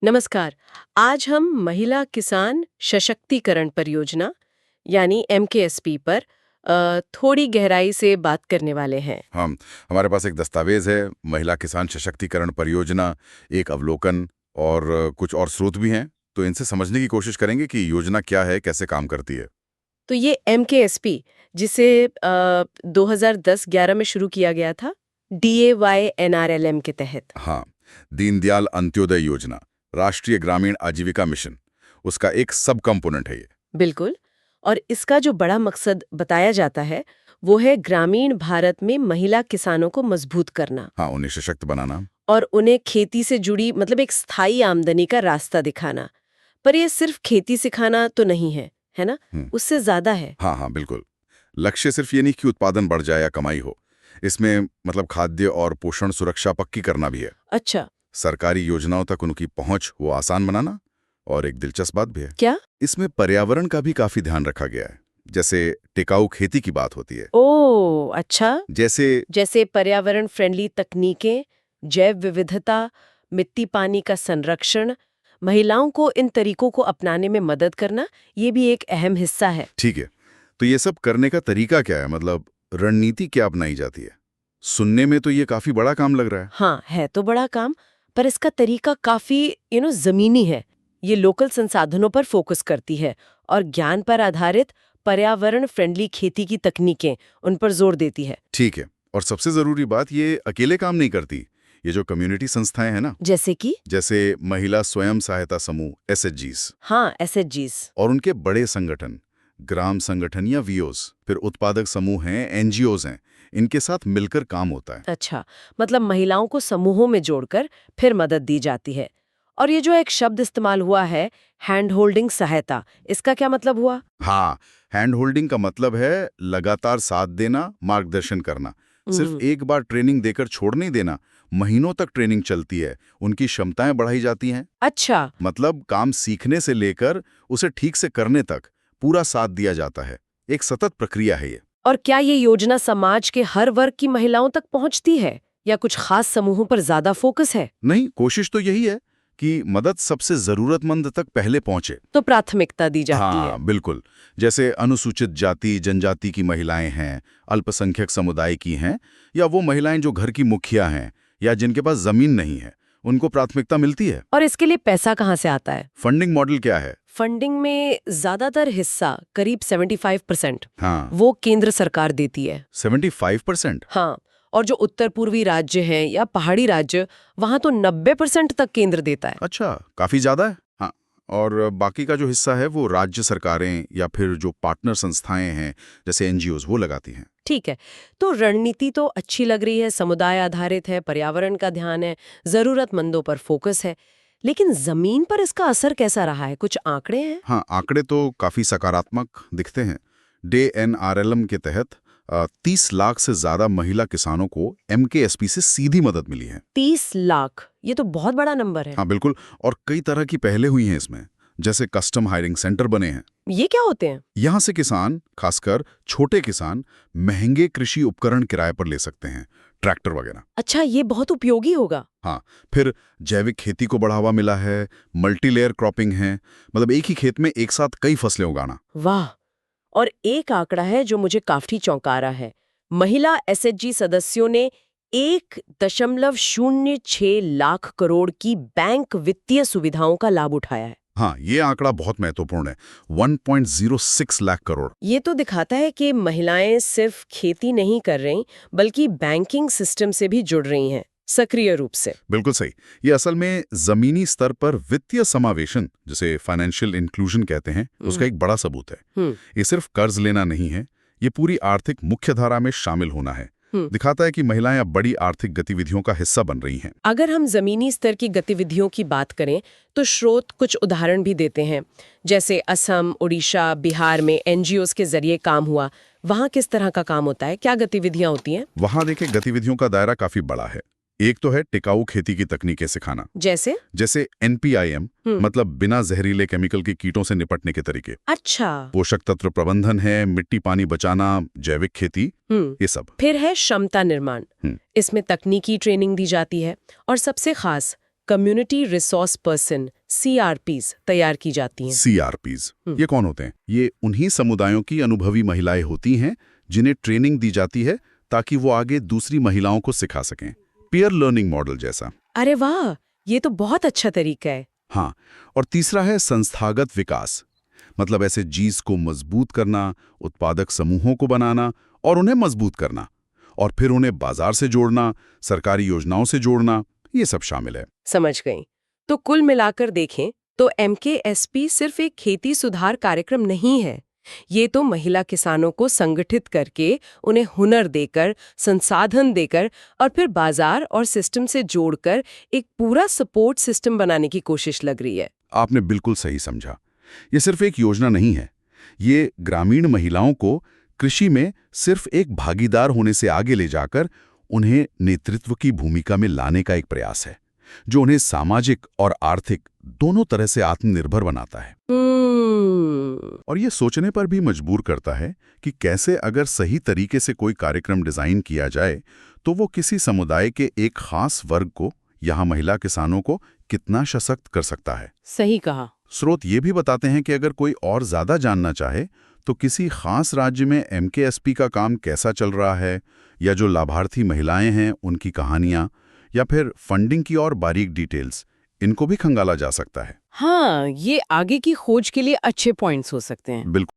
नमस्कार। आज हम महिला किसान सशक्तिकरण परियोजना यानी एमकेएसपी पर थोड़ी गहराई से बात करने वाले हैं। हम हमारे पास एक दस्तावेज है, महिला किसान सशक्तिकरण परियोजना, एक अवलोकन और कुछ और स्रोत भी हैं। तो इनसे समझने की कोशिश करेंगे कि योजना क्या है, कैसे काम करती है। तो ये एमकेएसपी जिसे 2010-11 में शुरू किया गया था, DAY-NRLM के तहत। हाँ, दीनदयाल अंत्योदय योजना, राष्ट्रीय ग्रामीण आजीविका मिशन, उसका एक सब कंपोनेंट है ये। बिल्कुल। और इसका जो बड़ा मकसद बताया जाता है वो है ग्रामीण भारत में महिला किसानों को मजबूत करना हाँ, उन्हें सशक्त बनाना। और उन्हें खेती से जुड़ी मतलब एक स्थायी आमदनी का रास्ता दिखाना। पर ये सिर्फ खेती सिखाना तो नहीं है ना? उससे ज्यादा है। हाँ हाँ, बिल्कुल। लक्ष्य सिर्फ ये नहीं कि उत्पादन बढ़ जाए या कमाई हो। इसमें मतलब खाद्य और पोषण सुरक्षा पक्की करना भी है। अच्छा। सरकारी योजनाओं तक उनकी पहुंच वो आसान बनाना। और एक दिलचस्प बात भी है, क्या? इसमें पर्यावरण का भी काफी ध्यान रखा गया है। जैसे टिकाऊ खेती की बात होती है। ओ अच्छा। जैसे पर्यावरण फ्रेंडली तकनीकें, जैव विविधता, मिट्टी पानी का संरक्षण, महिलाओं को इन तरीकों को अपनाने में मदद करना, ये भी एक अहम हिस्सा है। ठीक है, तो ये सब करने का तरीका क्या है, मतलब रणनीति क्या अपनाई जाती है? सुनने में तो ये काफी बड़ा काम लग रहा है। हाँ, है तो बड़ा काम, पर इसका तरीका काफी जमीनी है। ये लोकल संसाधनों पर फोकस करती है और ज्ञान पर आधारित पर्यावरण फ्रेंडली खेती की तकनीकें उन पर जोर देती है। ठीक है, और सबसे जरूरी बात, ये अकेले काम नहीं करती। ये जो कम्युनिटी संस्थाएं हैं ना, जैसे महिला स्वयं सहायता समूह SHGs, हाँ, SHGs और उनके बड़े संगठन, ग्राम संगठन या VOs, फिर उत्पादक समूह हैं, NGOs हैं, इनके साथ मिलकर काम होता है। अच्छा, मतलब महिलाओं को समूहों में जोड़कर फिर मदद दी जाती है। और ये जो एक शब्द इस्तेमाल हुआ है, हैंड होल्डिंग सहायता, इसका क्या मतलब हुआ? हाँ, हैंड होल्डिंग का मतलब है लगातार साथ देना, मार्गदर्शन करना। सिर्फ एक बार ट्रेनिंग देकर छोड़ नहीं देना, महीनों तक ट्रेनिंग चलती है, उनकी क्षमताएं बढ़ाई जाती हैं। अच्छा। मतलब काम सीखने से लेकर उसे ठीक से करने तक पूरा साथ दिया जाता है। एक सतत प्रक्रिया है ये। और क्या ये योजना समाज के हर वर्ग की महिलाओं तक पहुंचती है या कुछ खास समूहों पर ज्यादा फोकस है? नहीं, कोशिश तो यही है कि मदद सबसे जरूरतमंद तक पहले पहुंचे। तो प्राथमिकता दी जाती है। हाँ, बिल्कुल। जैसे अनुसूचित जाति जनजाति की महिलाएं हैं, अल्पसंख्यक समुदाय की हैं, या वो महिलाएं जो घर की मुखिया हैं या जिनके पास जमीन नहीं है, उनको प्राथमिकता मिलती है। और इसके लिए पैसा कहाँ से आता है? फंडिंग मॉडल क्या है? फंडिंग में ज्यादातर हिस्सा, करीब 75%, हाँ, वो केंद्र सरकार देती है। 75%? हाँ, और जो उत्तर पूर्वी राज्य हैं या पहाड़ी राज्य, वहां तो 90% तक केंद्र देता है। अच्छा, काफी ज्यादा है। हाँ, और बाकी का जो हिस्सा है वो राज्य सरकारें या फिर जो पार्टनर संस्थाएं हैं जैसे NGOs वो लगाती हैं। ठीक है, तो रणनीति तो अच्छी लग रही है, समुदाय आधारित है, पर्यावरण का ध्यान है, जरूरतमंदों पर फोकस है। लेकिन जमीन पर इसका असर कैसा रहा है? कुछ आंकड़े हैं? हाँ, आंकड़े तो काफी सकारात्मक दिखते हैं। DAY-NRLM के तहत 30 लाख से ज्यादा महिला किसानों को MKSP से सीधी मदद मिली है। 30 लाख, ये तो बहुत बड़ा नंबर है। हाँ, बिल्कुल। और कई तरह की पहले हुई हैं इसमें, जैसे कस्टम हायरिंग सेंटर बने हैं। ये क्या होते हैं? यहाँ से किसान, खासकर छोटे किसान, महंगे कृषि उपकरण किराए पर ले सकते हैं, ट्रैक्टर वगैरह। अच्छा, ये बहुत उपयोगी होगा। हाँ, फिर जैविक खेती को बढ़ावा मिला है, मल्टीलेयर क्रॉपिंग है, मतलब एक ही खेत में एक साथ कई फसलें उगाना। वाह। और एक आंकड़ा है जो मुझे काफी चौंका रहा है। महिला SHG सदस्यों ने 1.06 लाख करोड़ की बैंक वित्तीय सुविधाओं का लाभ उठाया है। हाँ, ये आंकड़ा बहुत महत्वपूर्ण है, 1.06 लाख करोड़। ये तो दिखाता है कि महिलाएं सिर्फ खेती नहीं कर रही, बल्कि बैंकिंग सिस्टम से भी जुड़ रही हैं, सक्रिय रूप से। बिल्कुल सही। ये असल में जमीनी स्तर पर वित्तीय समावेशन, जिसे फाइनेंशियल इंक्लूजन कहते हैं, उसका एक बड़ा सबूत है। ये सिर्फ कर्ज लेना नहीं है, ये पूरी आर्थिक मुख्यधारा में शामिल होना है। दिखाता है कि महिलाएं अब बड़ी आर्थिक गतिविधियों का हिस्सा बन रही हैं। अगर हम जमीनी स्तर की गतिविधियों की बात करें तो स्रोत कुछ उदाहरण भी देते हैं। जैसे असम, उड़ीसा, बिहार में NGOs के जरिए काम हुआ, वहाँ किस तरह का काम होता है, क्या गतिविधियां होती हैं? वहां देखें, गतिविधियों का दायरा काफी बड़ा है। एक तो है टिकाऊ खेती की तकनीकें सिखाना, जैसे NPIM, मतलब बिना जहरीले केमिकल के कीटों से निपटने के तरीके। अच्छा। पोषक तत्व प्रबंधन है, मिट्टी पानी बचाना, जैविक खेती, ये सब। फिर है क्षमता निर्माण। इसमें तकनीकी ट्रेनिंग दी जाती है और सबसे खास कम्युनिटी रिसोर्स पर्सन CRPs तैयार की जाती हैं। CRPs ये कौन होते हैं? ये उन्हीं समुदायों की अनुभवी महिलाएं होती हैं जिन्हें ट्रेनिंग दी जाती है ताकि वो आगे दूसरी महिलाओं को सिखा सकें, पीयर लर्निंग मॉडल जैसा। अरे वाह, ये तो बहुत अच्छा तरीका है। हाँ, और तीसरा है संस्थागत विकास, मतलब ऐसे जीज को मजबूत करना, उत्पादक समूहों को बनाना और उन्हें मजबूत करना, और फिर उन्हें बाजार से जोड़ना, सरकारी योजनाओं से जोड़ना, ये सब शामिल है। समझ गई। तो कुल मिलाकर देखें तो MKSP सिर्फ एक खेती सुधार कार्यक्रम नहीं है। ये तो महिला किसानों को संगठित करके, उन्हें हुनर देकर, संसाधन देकर और फिर बाजार और सिस्टम से जोड़कर एक पूरा सपोर्ट सिस्टम बनाने की कोशिश लग रही है। आपने बिल्कुल सही समझा। ये सिर्फ एक योजना नहीं है, ये ग्रामीण महिलाओं को कृषि में सिर्फ एक भागीदार होने से आगे ले जाकर उन्हें नेतृत्व की भूमिका में लाने का एक प्रयास है, जो उन्हें सामाजिक और आर्थिक दोनों तरह से आत्मनिर्भर बनाता है। और ये सोचने पर भी मजबूर करता है कि कैसे अगर सही तरीके से कोई कार्यक्रम डिजाइन किया जाए तो वो किसी समुदाय के एक खास वर्ग को, यहाँ महिला किसानों को, कितना सशक्त कर सकता है। सही कहा। स्रोत ये भी बताते हैं कि अगर कोई और ज्यादा जानना चाहे तो किसी खास राज्य में MKSP का काम कैसा चल रहा है, या जो लाभार्थी महिलाएं हैं उनकी कहानियां, या फिर फंडिंग की और बारीक डिटेल्स, इनको भी खंगाला जा सकता है। हाँ, ये आगे की खोज के लिए अच्छे पॉइंट्स हो सकते हैं। बिल्कुल।